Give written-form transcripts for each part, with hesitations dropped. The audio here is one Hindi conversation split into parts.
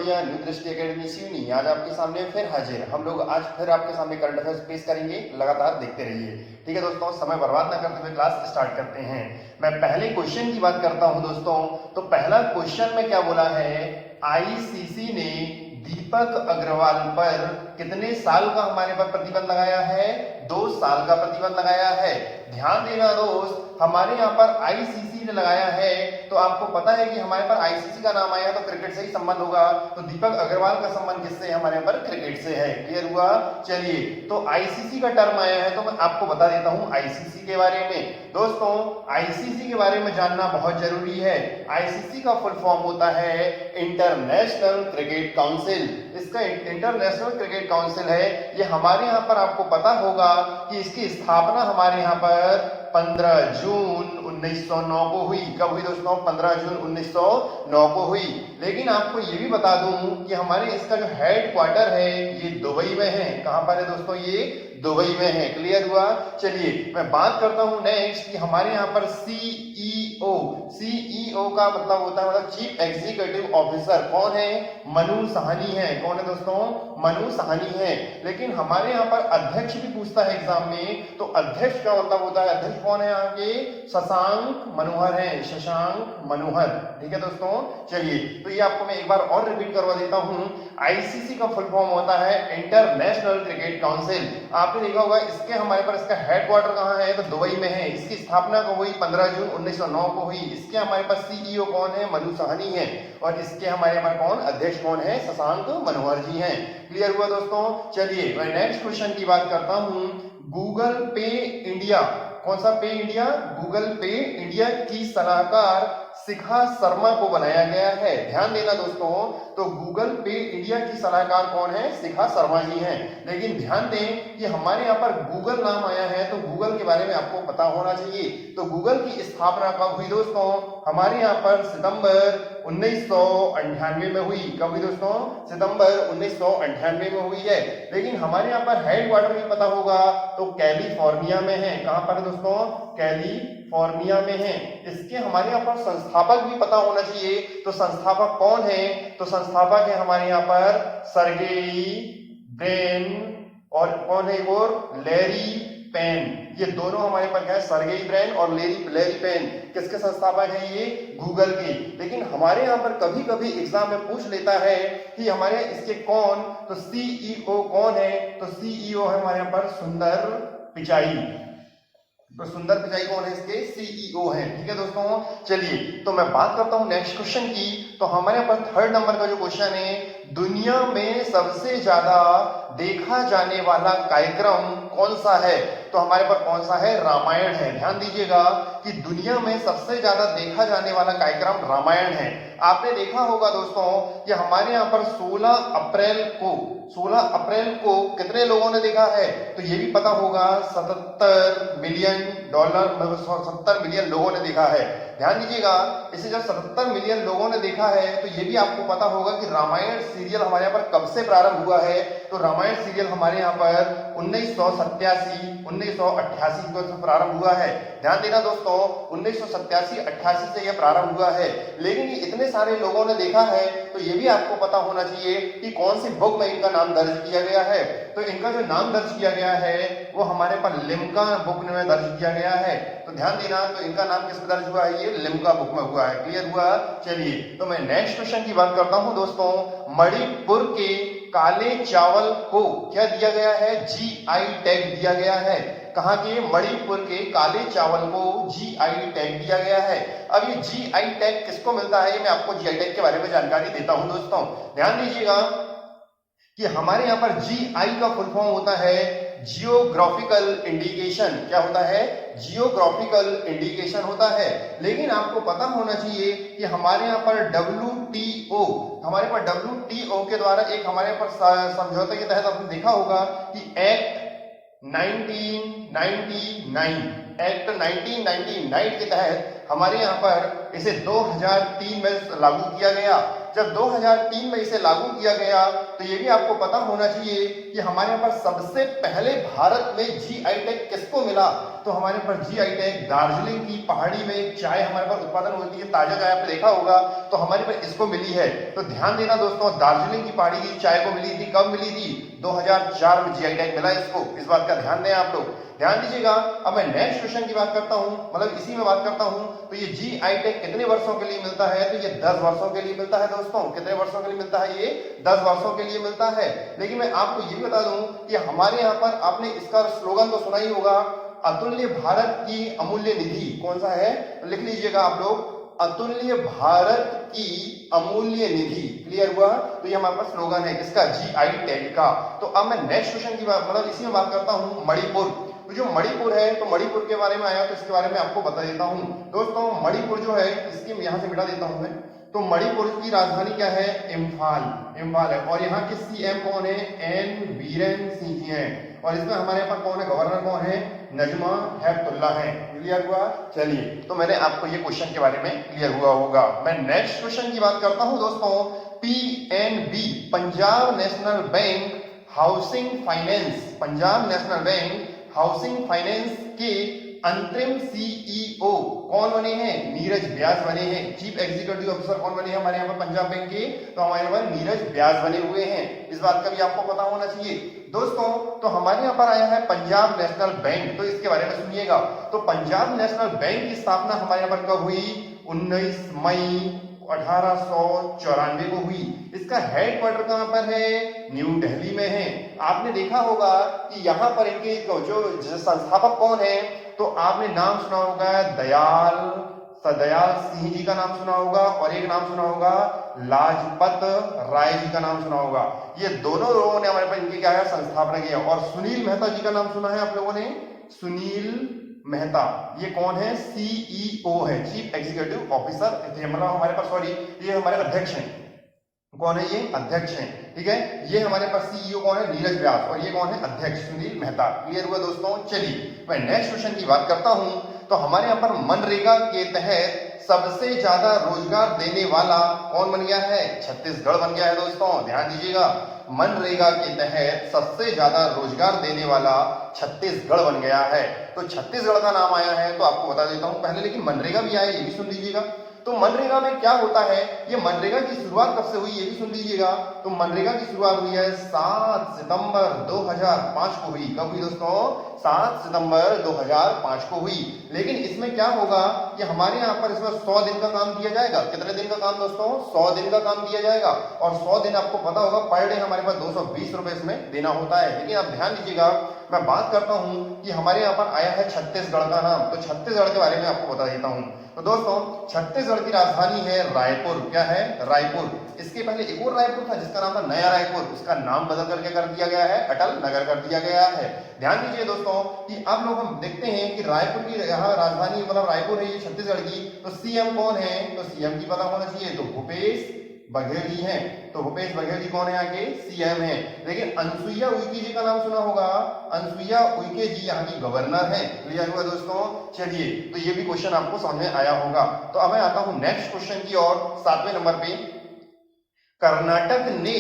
बढ़िया न्यू दृष्टि एकेडमी सिवनी आज आपके सामने फिर हाजिर। हम लोग आज फिर आपके सामने करंट अफेयर्स पेश करेंगे, लगातार देखते रहिए। ठीक है दोस्तों, समय बर्बाद ना करते हुए क्लास स्टार्ट करते हैं। मैं पहले क्वेश्चन की बात करता हूं दोस्तों। तो पहला क्वेश्चन में क्या बोला है, आईसीसी ने दीपक अग्रवाल पर कितने साल का हमारे पर प्रतिबंध लगाया है? 2 साल का प्रतिबंध लगाया है। ध्यान देना दोस्त, हमारे यहाँ पर आईसीसी ने लगाया है, तो आपको पता है कि हमारे पर आईसीसी का नाम आया तो क्रिकेट से ही संबंध होगा। तो दीपक अग्रवाल का संबंध किससे है? हमारे यहाँ पर क्रिकेट से है। क्लियर हुआ? चलिए, तो आईसीसी का टर्म आया है तो मैं आपको बता देता हूं आईसीसी के बारे में। दोस्तों, आईसीसी के बारे में जानना बहुत जरूरी है। आईसीसी का फुल फॉर्म होता है इंटरनेशनल क्रिकेट काउंसिल। इसका इंटरनेशनल क्रिकेट काउंसिल है। ये हमारे यहाँ पर आपको पता होगा कि इसकी स्थापना हमारे यहाँ पर 15 जून 1909 को हुई। कब हुई दोस्तों? 15 जून 1909 को हुई। लेकिन आपको ये भी बता दूं कि हमारे इसका जो हेड क्वार्टर है ये दुबई में है। कहां पर है दोस्तों? ये दुबई में है। क्लियर हुआ? चलिए, मैं बात करता हूं नेक्स्ट कि हमारे यहाँ पर सीईओ का मतलब होता है चीफ एग्जीक्यूटिव ऑफिसर। कौन है? मनु साहनी है। कौन है दोस्तों? मनु साहनी है। लेकिन हमारे यहाँ पर अध्यक्ष भी पूछता है एग्जाम में, तो अध्यक्ष का मतलब होता है, अध्यक्ष कौन है यहाँ के? शशांक मनोहर है। शशांक मनोहर। ठीक है दोस्तों, चलिए, तो ये आपको मैं एक बार और रिपीट करवा देता हूं। आईसीसी का फुल फॉर्म होता है इंटरनेशनल क्रिकेट काउंसिल। आपने देखा होगा इसके हमारे पर इसका हेडक्वार्टर कहां है? तो दुबई में है। इसकी स्थापना कब हुई? 15 जून 1909 को हुई। इसके हमारे पास सीईओ कौन है? मनु साहनी है। और इसके हमारे पास कौन अध्यक्ष कौन है? शशांक मनोहर जी हैं। क्लियर हुआ दोस्तों? चलिए, मैं नेक्स्ट क्वेश्चन की बात करता हूं। गूगल पे इंडिया, कौन सा पे इंडिया? गूगल पे इंडिया की सलाहकार शिखा शर्मा को बनाया गया है। ध्यान देना दोस्तों, तो गूगल पे इंडिया की सलाहकार कौन है? शिखा शर्मा जी हैं। लेकिन ध्यान दें कि हमारे यहाँ पर गूगल नाम आया है तो गूगल के बारे में आपको पता होना चाहिए। तो गूगल की स्थापना कब हुई दोस्तों? हमारे यहाँ पर सितंबर 1998 में हुई। कब हुई दोस्तों? सितंबर 1998 में हुई है। लेकिन हमारे यहाँ पर हेडक्वार्टर भी पता होगा, तो कैलिफोर्निया में है। कहां पर है दोस्तों? कैलिफोर्निया में है। इसके हमारे यहाँ पर संस्थापक भी पता होना चाहिए। तो संस्थापक कौन है? तो संस्थापक है हमारे यहाँ पर सर्गेई ब्रिन और कौन है? और लैरी पेन। ये दोनों हमारे पर क्या है? सर्गेई ब्रिन और लैरी पेन। किसके संस्थापक है? ये गूगल के। लेकिन हमारे यहाँ पर कभी कभी एग्जाम में पूछ लेता है कि हमारे इसके कौन, तो सीईओ कौन है? तो सीईओ है हमारे यहाँ पर सुंदर पिचाई। तो सुंदर पिचाई कौन है? इसके सीईओ हैं। ठीक है दोस्तों, चलिए, तो मैं बात करता हूं नेक्स्ट क्वेश्चन की। तो हमारे यहाँ पर 3rd नंबर का जो क्वेश्चन है, दुनिया में सबसे ज्यादा देखा जाने वाला कार्यक्रम कौन सा है? तो हमारे पर कौन सा है? रामायण है। ध्यान दीजिएगा कि दुनिया में सबसे ज्यादा देखा जाने वाला कार्यक्रम रामायण है। आपने देखा होगा दोस्तों कि हमारे यहाँ पर 16 अप्रैल को कितने लोगों ने देखा है? तो ये भी पता होगा, $77 मिलियन 70 मिलियन लोगों ने देखा है। ध्यान दीजिएगा, इसे जब 77 मिलियन लोगों ने देखा है तो ये भी आपको पता होगा कि रामायण सीरियल हमारे यहाँ पर कब से प्रारंभ हुआ है? तो रामायण सीरियल हमारे यहाँ पर 1987-1988 को प्रारंभ हुआ है। ध्यान देना दोस्तों, 1987-88 से यह प्रारंभ हुआ है। लेकिन ये इतने सारे लोगों ने देखा है तो ये भी आपको पता होना चाहिए कि कौन सी बुक में इनका नाम दर्ज किया गया है। तो इनका जो नाम दर्ज किया गया है वो हमारे पर लिम्का बुक में दर्ज किया गया है। तो ध्यान देना, तो इनका नाम किस में दर्ज हुआ है? ये लिम्का बुक में हुआ है। क्लियर हुआ? चलिए, तो मैं नेक्स्ट क्वेश्चन की बात करता हूं दोस्तों। मणिपुर के काले चावल को क्या दिया गया है? जीआई टैग दिया गया है। कहां के? मणिपुर के काले चावल को जीआई टैग दिया गया है। अब ये जीआई टैग किसको मिलता है? मैं आपको जीआई टैग के बारे में जानकारी देता हूं दोस्तों। ध्यान दीजिएगा कि हमारे यहाँ पर जीआई का फुल फॉर्म होता है जियोग्राफिकल इंडिकेशन। क्या होता है? जियोग्राफिकल इंडिकेशन होता है। लेकिन आपको पता होना चाहिए कि हमारे यहाँ पर WTO, हमारे पर WTO के द्वारा एक हमारे पर समझौते के तहत आपने देखा होगा कि एक्ट 19 1999 एक्ट 1999 के तहत हमारे यहाँ पर इसे 2003 में लागू किया गया। जब 2003 में इसे लागू किया गया तो ये भी आपको पता होना चाहिए कि हमारे यहाँ पर सबसे पहले भारत में जीआई टैग किसको मिला। तो हमारे पर जीआई टैग दार्जिलिंग की पहाड़ी में चाय हमारे पर उत्पादन होती है, ताजा चाय आपने देखा होगा, तो हमारे पर इसको मिली है। तो ध्यान देना दोस्तों, दार्जिलिंग की पहाड़ी की चाय को मिली थी, कब मिली थी? 2004 में जीआई टैग मिला इसको। इस बात का ध्यान दें आप लोग, ध्यान दीजिएगा। अब मैं नेक्स्ट क्वेश्चन की बात करता हूं, मतलब इसी में बात करता हूं। तो ये जीआई टैग कितने वर्षों के लिए मिलता है? तो ये 10 वर्षों के लिए मिलता है दोस्तों। कितने वर्षों के लिए मिलता है? ये 10 वर्षों के लिए मिलता है। लेकिन मैं आपको ये भी बता दूं कि हमारे यहाँ पर आपने इसका स्लोगन तो सुना ही होगा, अतुल्य भारत की अमूल्य निधि। कौन सा है? लिख लीजिएगा आप लोग, अतुल्य भारत की अमूल्य निधि। क्लियर हुआ? तो ये हमारे पास स्लोगन है किसका? जीआई टैग का। तो अब मैं नेक्स्ट क्वेश्चन की बात, मतलब इसी में बात करता हूं, मणिपुर। तो जो मणिपुर है, तो मणिपुर के बारे में आया तो इसके बारे में आपको बता देता हूं दोस्तों। मणिपुर जो है, इसकी यहां से मिटा देता हूं मैं। तो मणिपुर की राजधानी क्या है? इम्फाल, इम्फाल है। और यहाँ के सीएम कौन है? एन बीरेन सिंह जी हैं। और इसमें हमारे यहाँ पर कौन है? गवर्नर कौन है? नजमा हेपतुल्ला है। क्लियर हुआ? चलिए, तो मैंने आपको ये क्वेश्चन के बारे में क्लियर हुआ होगा। मैं नेक्स्ट क्वेश्चन की बात करता हूं दोस्तों। PNB, Punjab national bank housing finance, Punjab national bank housing finance के अंतरिम सीईओ कौन बने हैं? नीरज व्यास बने हैं। चीफ एग्जीक्यूटिव ऑफिसर कौन बने हैं हमारे यहाँ पर पंजाब बैंक के? तो हमारे यहाँ पर नीरज व्यास बने हुए हैं। इस बात का भी आपको पता होना चाहिए दोस्तों। तो हमारे यहाँ पर आया है पंजाब नेशनल बैंक, तो इसके बारे में सुनिएगा। तो पंजाब नेशनल बैंक की स्थापना हमारे यहाँ पर कब हुई? 19 मई 1894 को हुई। इसका हेडक्वार्टर कहां पर है? न्यू दिल्ली में है। आपने देखा होगा कि यहाँ पर इनके जो संस्थापक कौन है, तो आपने नाम सुना होगा दयाल सिंह जी का नाम सुना होगा, और एक नाम सुना होगा लाजपत राय जी का नाम सुना होगा। ये दोनों लोगों ने हमारे पास इनकी क्या है? संस्थापना किया। और सुनील मेहता जी का नाम सुना है आप लोगों ने? सुनील मेहता, ये कौन है? सीईओ है, चीफ एग्जीक्यूटिव ऑफिसर, मतलब हमारे पास, सॉरी, ये हमारे अध्यक्ष हैं। कौन है? ये अध्यक्ष हैं। ठीक है, ये हमारे पास सीईओ कौन है? नीरज व्यास। और ये कौन है? अध्यक्ष सुनील मेहता। क्लियर हुआ दोस्तों? चलिए, मैं नेक्स्ट क्वेश्चन की बात करता हूं। तो हमारे यहाँ पर मनरेगा के तहत सबसे ज्यादा रोजगार देने वाला कौन बन गया है? छत्तीसगढ़ बन गया है दोस्तों। ध्यान दीजिएगा, मनरेगा के तहत सबसे ज्यादा रोजगार देने वाला छत्तीसगढ़ बन गया है। तो छत्तीसगढ़ का नाम आया है, तो आपको बता देता हूं पहले, लेकिन मनरेगा भी आया, ये भी सुन लीजिएगा। तो मनरेगा में क्या होता है? ये मनरेगा की शुरुआत कब से हुई, ये भी सुन लीजिएगा। तो मनरेगा की शुरुआत हुई है 7 सितंबर 2005 को हुई। कब हुई दोस्तों? 7 सितंबर 2005 को हुई। लेकिन इसमें क्या होगा कि हमारे यहाँ पर इसमें 100 दिन का काम दिया जाएगा। कितने दिन का काम दोस्तों? 100 दिन का काम दिया जाएगा। और 100 दिन आपको पता होगा पर डे हमारे पास 220 रुपए इसमें देना होता है। लेकिन आप ध्यान दीजिएगा, मैं बात करता हूं कि हमारे यहाँ पर आया है छत्तीसगढ़ का नाम। तो छत्तीसगढ़ के बारे में आपको बता देता हूं। तो दोस्तों, छत्तीसगढ़ की राजधानी है रायपुर। क्या है? रायपुर। इसके पहले एक और रायपुर था जिसका नाम था नया रायपुर, उसका नाम बदल करके कर दिया गया है, अटल नगर कर दिया गया है। ध्यान दीजिए दोस्तों कि अब लोग हम देखते हैं कि रायपुर की यहाँ राजधानी, मतलब रायपुर है ये छत्तीसगढ़ की। तो सीएम कौन है? तो सीएम की पता होना चाहिए, तो भूपेश बघेल जी हैं। तो भूपेश बघेल जी कौन है? यहाँ के सीएम हैं। लेकिन अनसुईया उइके जी का नाम सुना होगा? अनसुईया उइके जी यहाँ की गवर्नर हैं। क्लियर हुआ दोस्तों? चलिए, तो ये भी क्वेश्चन आपको समझ में आया होगा। तो अब मैं आता हूं नेक्स्ट क्वेश्चन की ओर। 7वें नंबर पे, कर्नाटक ने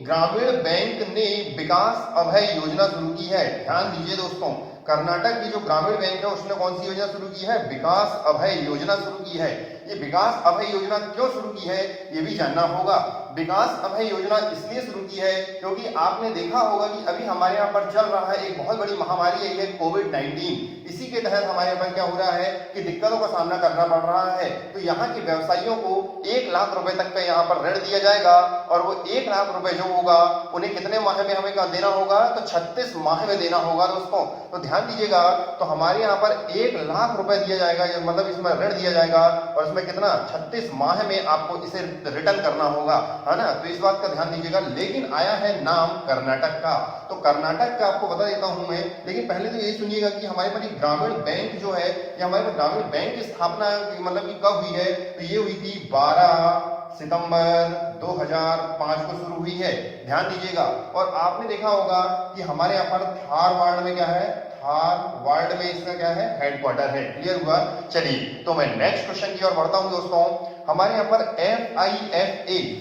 ग्रामीण बैंक ने विकास अभय योजना शुरू की है। ध्यान दीजिए दोस्तों, कर्नाटक की जो ग्रामीण बैंक है उसने कौन सी योजना शुरू की है? विकास अभय योजना शुरू की है। ये विकास अभय योजना क्यों शुरू की है ये भी जानना होगा। विकास अभय योजना इसलिए शुरू की है क्योंकि आपने देखा होगा कि अभी हमारे यहाँ पर चल रहा है एक बहुत बड़ी महामारी है कोविड-19। इसी के तहत हमारे यहाँ पर क्या हो रहा है कि दिक्कतों का सामना करना पड़ रहा है। तो यहाँ के व्यवसायियों को 1 लाख रुपए तक का यहाँ पर ऋण दिया जाएगा और वो 1 लाख रुपए जो होगा उन्हें कितने माह में हमें देना होगा? तो 36 माह में देना होगा दोस्तों। तो ध्यान दीजिएगा, तो हमारे यहाँ पर 1 लाख रुपए दिया जाएगा, मतलब इसमें ऋण दिया जाएगा और इसमें कितना? 36 माह में आपको इसे रिटर्न करना होगा, है ना। तो इस बात का ध्यान दीजिएगा। लेकिन आया है नाम कर्नाटक का। तो कर्नाटक का आपको बता देता हूं मैं, लेकिन पहले तो यही सुनिएगा कि हमारे पास ग्रामीण बैंक जो है, ये हमारे पास ग्रामीण बैंक की स्थापना मतलब कि कब हुई है? तो ये हुई थी 12 सितंबर 2005 को शुरू हुई है। ध्यान दीजिएगा। और आपने देखा होगा कि हमारे यहाँ पर धारवाड़ में क्या है, धारवाड़ में इसका क्या है, हेडक्वार्टर है। क्लियर हुआ। चलिए तो मैं नेक्स्ट क्वेश्चन की ओर बढ़ता हूं दोस्तों। हमारे यहाँ पर FIFA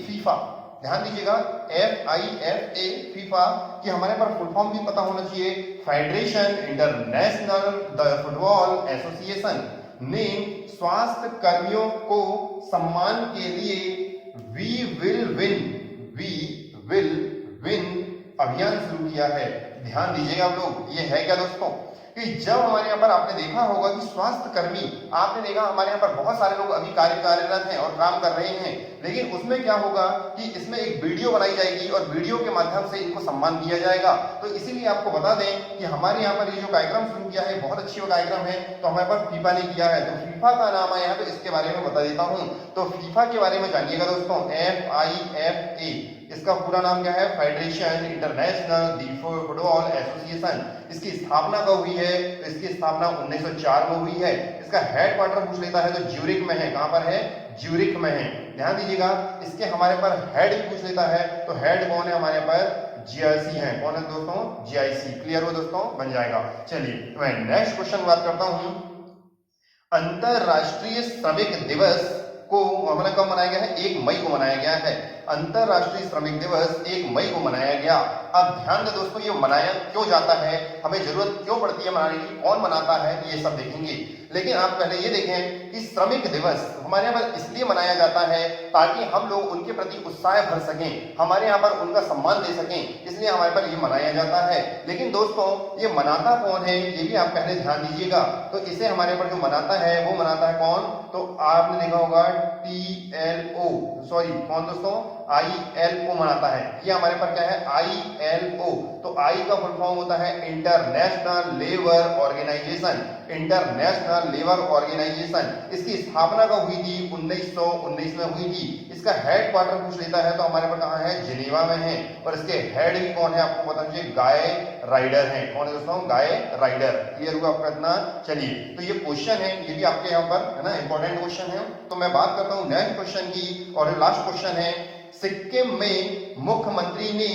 फीफा, ध्यान दीजिएगा, FIFA फीफा कि हमारे पर फुल फॉर्म भी पता होना चाहिए, फेडरेशन इंटरनेशनल फुटबॉल एसोसिएशन ने स्वास्थ्य कर्मियों को सम्मान के लिए वी विल विन अभियान शुरू किया है। ध्यान दीजिएगा आप लोग, ये है क्या दोस्तों कि जब हमारे यहाँ पर आपने देखा होगा कि स्वास्थ्य कर्मी, आपने देखा हमारे यहाँ पर बहुत सारे लोग अभी कार्यरत हैं और काम कर रहे हैं, लेकिन उसमें क्या होगा कि इसमें एक वीडियो बनाई जाएगी और वीडियो के माध्यम से इनको सम्मान दिया जाएगा। तो इसीलिए आपको बता दें कि हमारे यहाँ पर ये जो कार्यक्रम शुरू किया है बहुत अच्छी कार्यक्रम है, तो हमारे पास फीफा ने किया है। तो फीफा का नाम आया है, तो इसके बारे में बता देता हूँ। तो फीफा के बारे में जानिएगा दोस्तों, FIFA, इसका पूरा नाम क्या है, फेडरेशन इंटरनेशनल फुटबॉल एसोसिएशन। इसकी स्थापना कब हुई है, तो इसकी स्थापना 1904 में हुई है। इसका हेडक्वार्टर पूछ लेता है तो ज्यूरिख में है। कहां पर है, ज्यूरिख में है। ध्यान दीजिएगा। इसके हमारे पर हेड भी पूछ लेता है, तो हेड कौन है हमारे पर, GIC है। कौन है दोस्तों, GIC। क्लियर हो दोस्तों, बन जाएगा। चलिए मैं नेक्स्ट क्वेश्चन बात करता हूं। अंतरराष्ट्रीय श्रमिक दिवस को हमारा कब मनाया गया है, 1 मई को मनाया गया है। अंतरराष्ट्रीय श्रमिक दिवस 1 मई को मनाया गया। अब ध्यान दें दोस्तों, ये मनाया क्यों जाता है, हमें जरूरत क्यों पड़ती है मनाने की, कौन मनाता है, ये सब देखेंगे। लेकिन आप पहले ये देखें कि श्रमिक दिवस हमारे यहाँ पर इसलिए मनाया जाता है ताकि हम लोग उनके प्रति उत्साह भर सकें, हमारे यहाँ पर उनका सम्मान दे सकें, इसलिए हमारे पर ये मनाया जाता है। लेकिन दोस्तों ये मनाता कौन है, ये भी आप पहले ध्यान दीजिएगा। तो इसे हमारे पर जो मनाता है वो मनाता है कौन, तो आपने देखा होगा कौन दोस्तों, ILO मनाता है। ये हमारे पर क्या है, ILO। तो I का फुल फॉर्म होता है international labour organisation. International labour organisation, इसकी स्थापना कब हुई थी, 1919 में हुई थी। इसका हेडक्वार्टर पूछ लेता है तो हमारे पर कहां है, जिनेवा में है। और इसके हेड भी कौन है, आपको पता चाहिए, गाय राइडर है। कौन है दोस्तों, गाय राइडर। क्लियर हुआ आपका इतना। चलिए तो ये क्वेश्चन है, ये भी आपके यहाँ पर है ना, इंपॉर्टेंट क्वेश्चन है। तो मैं बात करता हूँ नेक्स्ट क्वेश्चन की, और लास्ट क्वेश्चन है, सिक्किम में मुख्यमंत्री ने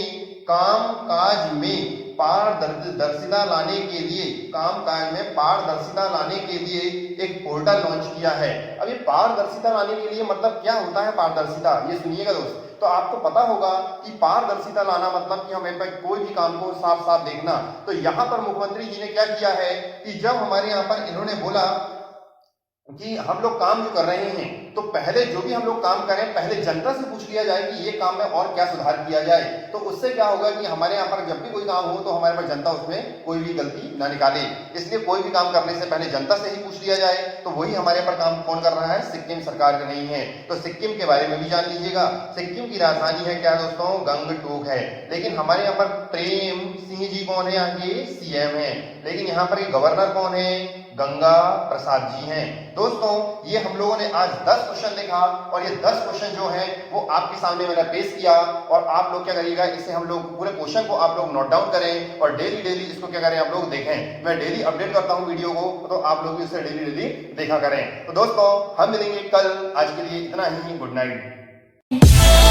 कामकाज में पारदर्शिता लाने के लिए, कामकाज में पारदर्शिता लाने के लिए एक पोर्टल लॉन्च किया है। अब ये पारदर्शिता लाने के लिए मतलब क्या होता है पारदर्शिता, ये सुनिएगा दोस्त। तो आपको पता होगा कि पारदर्शिता लाना मतलब कि हमें कोई भी काम को साफ साफ देखना। तो यहाँ पर मुख्यमंत्री जी ने क्या किया है कि जब हमारे यहाँ पर इन्होंने बोला कि हम लोग काम जो कर रहे हैं, तो पहले जो भी हम लोग काम करें पहले जनता से पूछ लिया जाए कि ये काम में और क्या सुधार किया जाए। तो उससे क्या होगा कि हमारे यहाँ पर जब भी कोई काम हो तो हमारे पास जनता उसमें कोई भी गलती ना निकाले। इसलिए कोई भी काम करने से पहले जनता से ही पूछ लिया जाए। तो वही हमारे पर काम कौन कर रहा है, सिक्किम सरकार का नहीं है। तो सिक्किम के बारे में भी जान लीजिएगा। सिक्किम की राजधानी है क्या दोस्तों, गंगटोक है। लेकिन हमारे यहाँ पर प्रेम सिंह जी कौन है, यहाँ के CM है। लेकिन यहाँ पर गवर्नर कौन है, गंगा प्रसाद जी हैं। दोस्तों ये हम लोगों ने आज 10 क्वेश्चन देखा, और ये 10 क्वेश्चन जो हैं वो आपके सामने मैंने पेश किया। और आप लोग क्या करिएगा, इसे हम लोग पूरे क्वेश्चन को आप लोग नोट डाउन करें और डेली इसको क्या करें, आप लोग देखें। मैं डेली अपडेट करता हूं वीडियो को, तो आप लोग इसे डेली देखा करें। तो दोस्तों हम मिलेंगे कल, आज के लिए इतना ही, गुड नाइट।